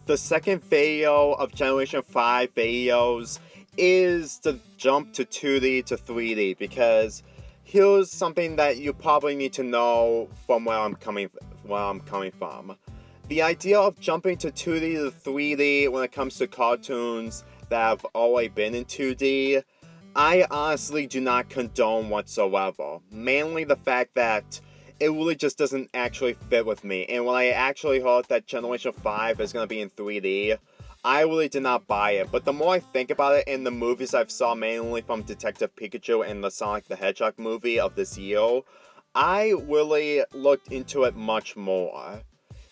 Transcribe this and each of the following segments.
The second video of Generation 5 videos is the jump to 2D to 3D, because here's something that you probably need to know from where I'm coming from. The idea of jumping to 2D to 3D when it comes to cartoons that have always been in 2D, I honestly do not condone whatsoever. Mainly the fact that it really just doesn't actually fit with me. And when I actually heard that Generation 5 is going to be in 3D, I really did not buy it. But the more I think about it, in the movies I've saw mainly from Detective Pikachu and the Sonic the Hedgehog movie of this year, I really looked into it much more.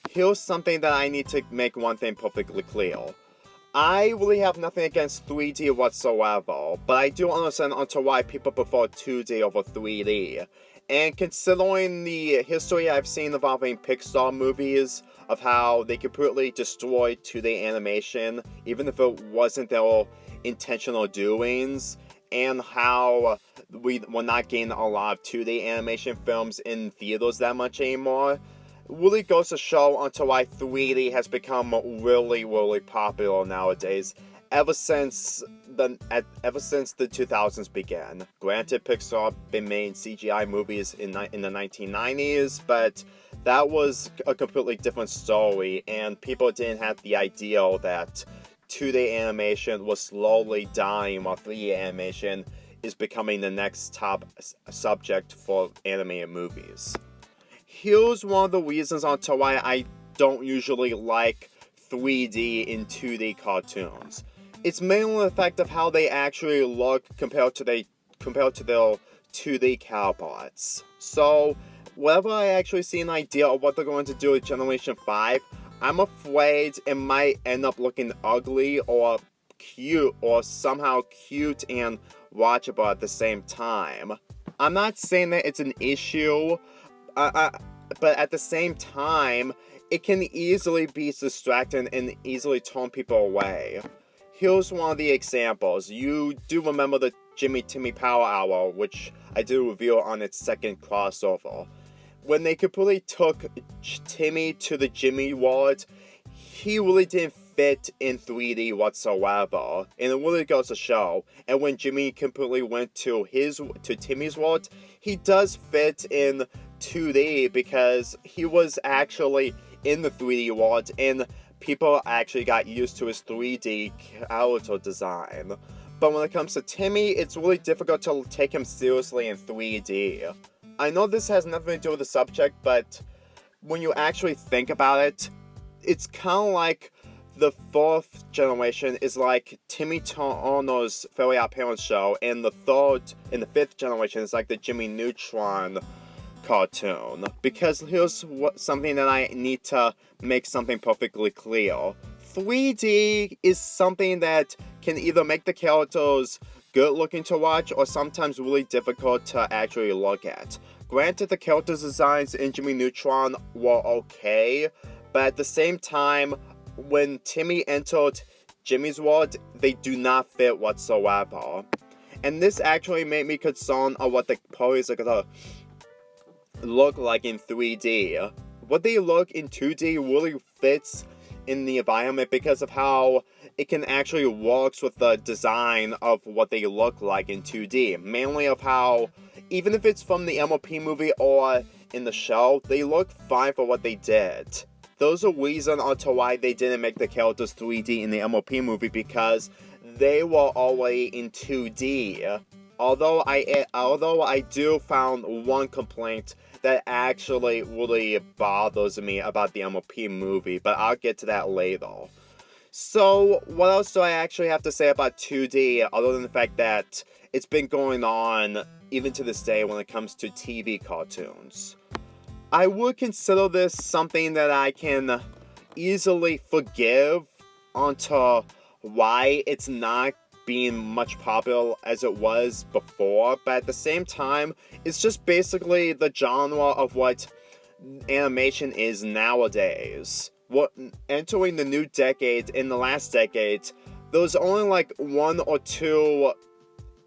Here's something that I need to make one thing perfectly clear. I really have nothing against 3D whatsoever, but I do understand onto why people prefer 2D over 3D. And considering the history I've seen involving Pixar movies, of how they completely destroyed 2D animation, even if it wasn't their intentional doings, and how we're not getting a lot of 2D animation films in theaters that much anymore, really goes to show onto why 3D has become really popular nowadays, ever since the 2000s began. Granted, Pixar been making CGI movies in the 1990s, but that was a completely different story, and people didn't have the idea that 2D animation was slowly dying while 3D animation is becoming the next top subject for animated movies. Here's one of the reasons onto why I don't usually like 3D in 2D cartoons. It's mainly the fact of how they actually look compared to their 2D counterparts. So, whenever I actually see an idea of what they're going to do with Generation 5, I'm afraid it might end up looking ugly or cute, or somehow cute and watchable at the same time. I'm not saying that it's an issue, but at the same time, it can easily be distracting and easily turn people away. Here's one of the examples. You do remember the Jimmy Timmy Power Hour, which I did review on its second crossover. When they completely took Timmy to the Jimmy world, he really didn't fit in 3D whatsoever, and it really goes to show. And when Jimmy completely went to Timmy's world, he does fit in 2D because he was actually in the 3D world, and people actually got used to his 3D character design. But when it comes to Timmy, it's really difficult to take him seriously in 3D. I know this has nothing to do with the subject, but when you actually think about it, it's kind of like the fourth generation is like Timmy Turner's Fairly Odd Parents show, and the fifth generation is like the Jimmy Neutron cartoon. Because here's something that I need to make something perfectly clear. 3D is something that can either make the characters good looking to watch or sometimes really difficult to actually look at. Granted, the character designs in Jimmy Neutron were okay, but at the same time, when Timmy entered Jimmy's world, they do not fit whatsoever. And this actually made me concerned of what the ponies are gonna look like in 3D. What they look in 2D really fits in the environment because of how it can actually works with the design of what they look like in 2D. Mainly of how, even if it's from the MLP movie or in the show, they look fine for what they did. Those are reasons onto why they didn't make the characters 3D in the MLP movie, because they were already in 2D. Although I do found one complaint that actually really bothers me about the MLP movie, but I'll get to that later. So, what else do I actually have to say about 2D, other than the fact that it's been going on even to this day when it comes to TV cartoons? I would consider this something that I can easily forgive onto why it's not being much popular as it was before, but at the same time, it's just basically the genre of what animation is nowadays. Entering the new decade, in the last decade, there was only like one or two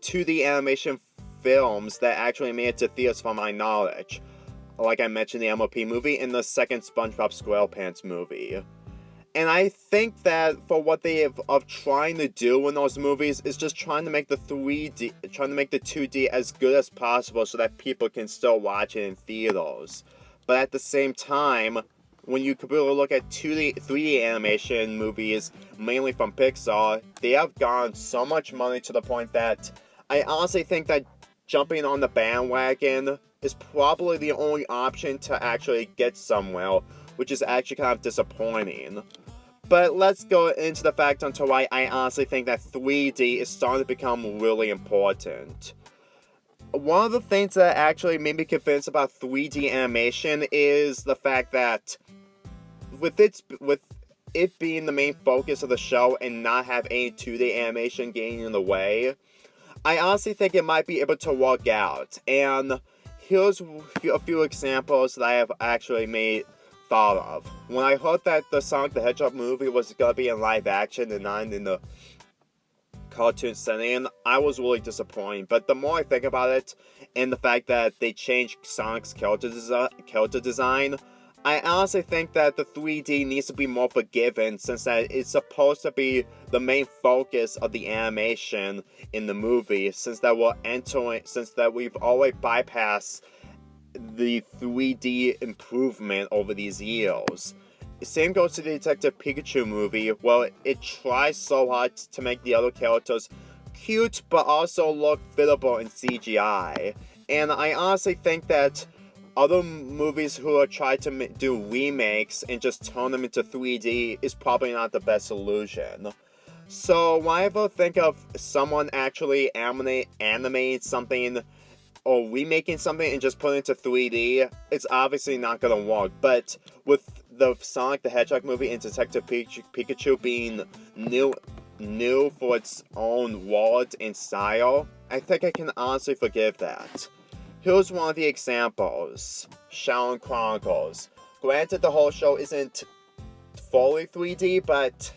2D animation films that actually made it to theaters from my knowledge. Like I mentioned, the MLP movie and the second SpongeBob SquarePants movie. And I think that for what they have of trying to do in those movies is just trying to make the 2D as good as possible so that people can still watch it in theaters. But at the same time, when you completely look at 2D, 3D animation movies, mainly from Pixar, they have gotten so much money to the point that I honestly think that jumping on the bandwagon is probably the only option to actually get somewhere, which is actually kind of disappointing. But let's go into the fact onto why I honestly think that 3D is starting to become really important. One of the things that actually made me convinced about 3D animation is the fact that with it being the main focus of the show and not have any 2D animation getting in the way, I honestly think it might be able to work out. And here's a few examples that I have actually thought of. When I heard that the Sonic the Hedgehog movie was gonna be in live action and not in the cartoon setting, I was really disappointed. But the more I think about it, and the fact that they changed Sonic's character design, I honestly think that the 3D needs to be more forgiving, since that it's supposed to be the main focus of the animation in the movie, since that we've always bypassed the 3D improvement over these years. Same goes to the Detective Pikachu movie, where it tries so hard to make the other characters cute, but also look fitable in CGI. And I honestly think that other movies who are trying to do remakes and just turn them into 3D is probably not the best solution. So whenever I think of someone actually animating something or remaking something and just putting it into 3D, it's obviously not gonna work. But with the Sonic the Hedgehog movie and Detective Pikachu being new for its own world and style, I think I can honestly forgive that. Here's one of the examples. Xiaolin Chronicles. Granted, the whole show isn't fully 3D, but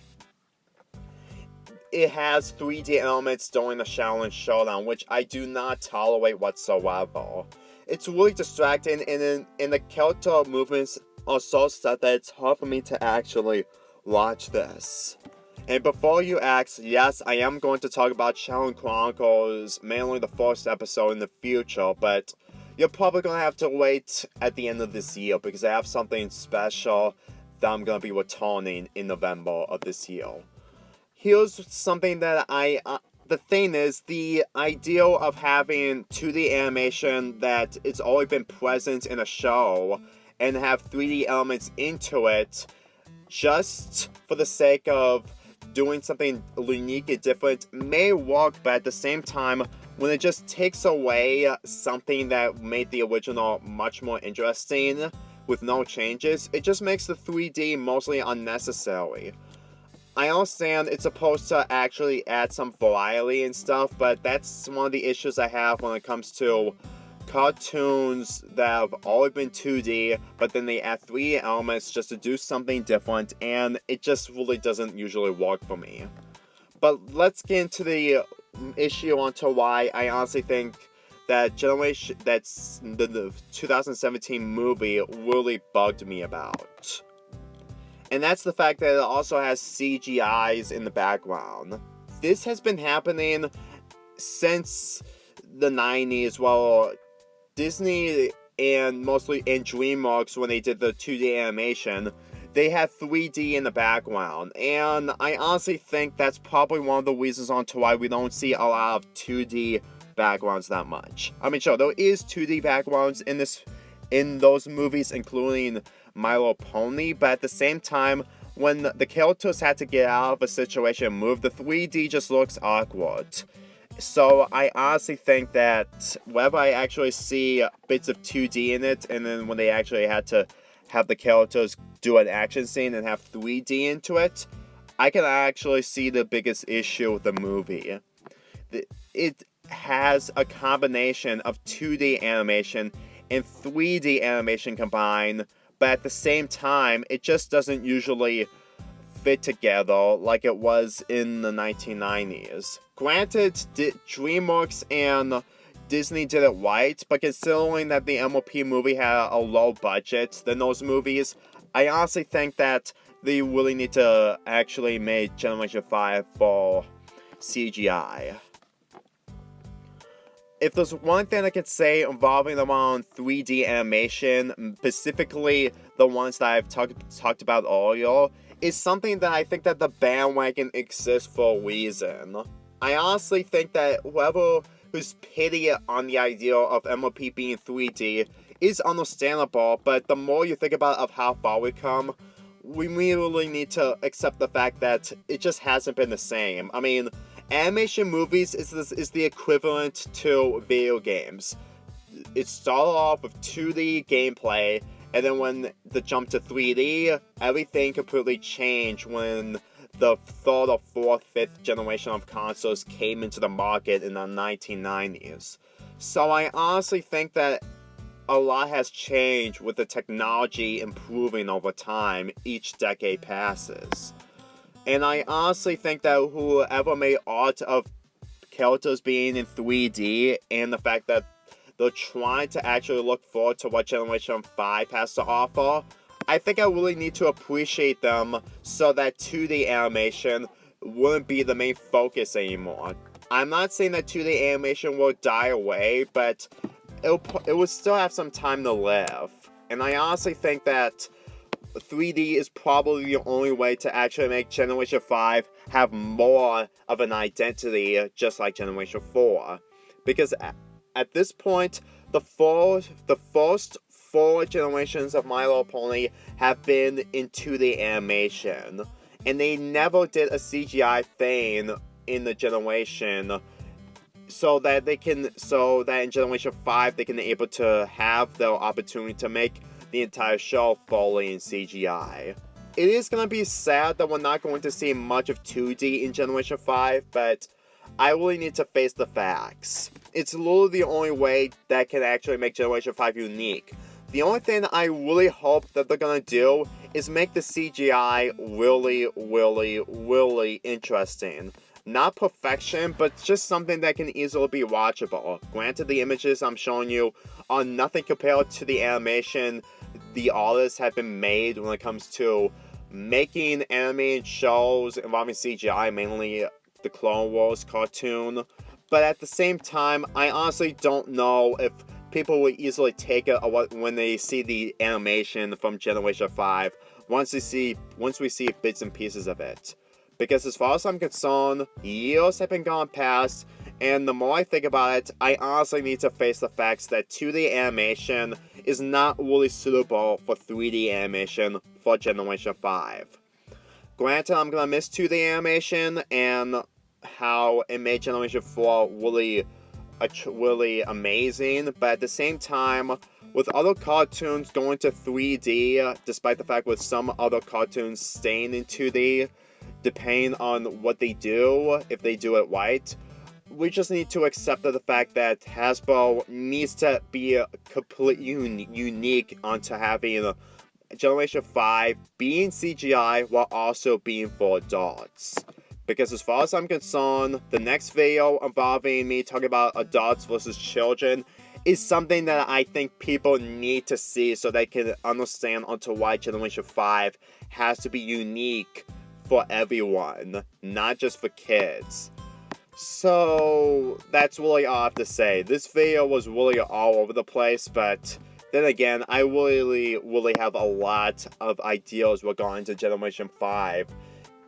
it has 3D elements during the Shaolin Showdown, which I do not tolerate whatsoever. It's really distracting, and the character movements are so set that it's hard for me to actually watch this. And before you ask, yes, I am going to talk about Shaolin Chronicles, mainly the first episode in the future, but you're probably going to have to wait at the end of this year, because I have something special that I'm going to be returning in November of this year. Here's something that the thing is, the idea of having 2D animation that it's always been present in a show and have 3D elements into it just for the sake of doing something unique and different may work, but at the same time, when it just takes away something that made the original much more interesting with no changes, it just makes the 3D mostly unnecessary. I understand it's supposed to actually add some variety and stuff, but that's one of the issues I have when it comes to cartoons that have always been 2D, but then they add 3D elements just to do something different, and it just really doesn't usually work for me. But let's get into the issue onto why I honestly think that that's the 2017 movie really bugged me about. And that's the fact that it also has CGIs in the background. This has been happening since the 90s, while Disney and mostly in DreamWorks, when they did the 2D animation, they had 3D in the background. And I honestly think that's probably one of the reasons onto why we don't see a lot of 2D backgrounds that much. I mean, sure, there is 2D backgrounds in those movies, including My Little Pony, but at the same time, when the characters had to get out of a situation and move, the 3D just looks awkward. So I honestly think that whenever I actually see bits of 2D in it, and then when they actually had to have the characters do an action scene and have 3D into it, I can actually see the biggest issue with the movie. It has a combination of 2D animation and 3D animation combined, but at the same time, it just doesn't usually fit together like it was in the 1990s. Granted, DreamWorks and Disney did it right, but considering that the MLP movie had a low budget than those movies, I honestly think that they really need to actually make Generation 5 for CGI. If there's one thing I could say involving around 3D animation, specifically the ones that I've talked about earlier, is something that I think that the bandwagon exists for a reason. I honestly think that who's pity on the idea of MLP being 3D is understandable, but the more you think about of how far we come, we really need to accept the fact that it just hasn't been the same. I mean, animation movies is the equivalent to video games. It started off with 2D gameplay, and then when the jump to 3D, everything completely changed when the third or fourth, fifth generation of consoles came into the market in the 1990s. So I honestly think that a lot has changed with the technology improving over time each decade passes. And I honestly think that whoever made art of characters being in 3D and the fact that they're trying to actually look forward to what Generation 5 has to offer, I think I really need to appreciate them so that 2D animation wouldn't be the main focus anymore. I'm not saying that 2D animation will die away, but it will still have some time to live. And I honestly think that 3D is probably the only way to actually make Generation 5 have more of an identity, just like Generation 4. Because at this point, the first 4 generations of My Little Pony have been in 2D animation. And they never did a CGI thing in the generation so that in Generation 5 they can be able to have the opportunity to make the entire show fully in CGI. It is going to be sad that we're not going to see much of 2D in Generation 5, but I really need to face the facts. It's literally the only way that can actually make Generation 5 unique. The only thing I really hope that they're going to do is make the CGI really, really, really interesting. Not perfection, but just something that can easily be watchable. Granted, the images I'm showing you are nothing compared to the animation the artists have been made when it comes to making animated shows involving CGI, mainly the Clone Wars cartoon. But at the same time, I honestly don't know if people will easily take it when they see the animation from Generation 5 once we see bits and pieces of it. Because as far as I'm concerned, years have been gone past, and the more I think about it, I honestly need to face the facts that 2D animation is not really suitable for 3D animation for Generation 5. Granted, I'm gonna miss 2D animation and how it made Generation 4 really amazing, but at the same time, with other cartoons going to 3D, despite the fact with some other cartoons staying in 2D, depending on what they do, if they do it right, we just need to accept the fact that Hasbro needs to be completely unique onto having Generation 5 being CGI while also being for adults. Because as far as I'm concerned, the next video involving me talking about adults versus children is something that I think people need to see so they can understand onto why Generation 5 has to be unique for everyone, not just for kids. So that's really all I have to say. This video was really all over the place, but then again, I really have a lot of ideas regarding to Generation 5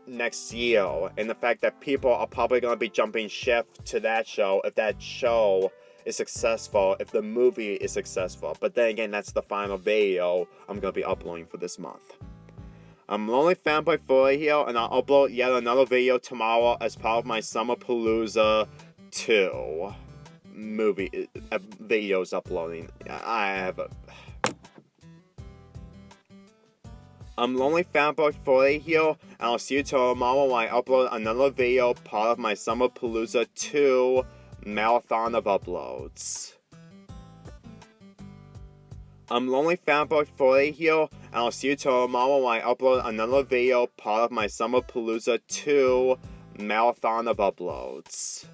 next year, and the fact that people are probably going to be jumping ship to that show if that show is successful, if the movie is successful. But then again, that's the final video I'm going to be uploading for this month. I'm Lonely Fanboy 4 here, and I'll upload yet another video tomorrow as part of my Summerpalooza 2 movie videos uploading. I'm Lonely Fanboy 4 here, and I'll see you tomorrow when I upload another video part of my Summerpalooza 2 marathon of uploads. I'm Lonely Fanboy 4 here, and I'll see you tomorrow when I upload another video part of my Summerpalooza 2 marathon of uploads.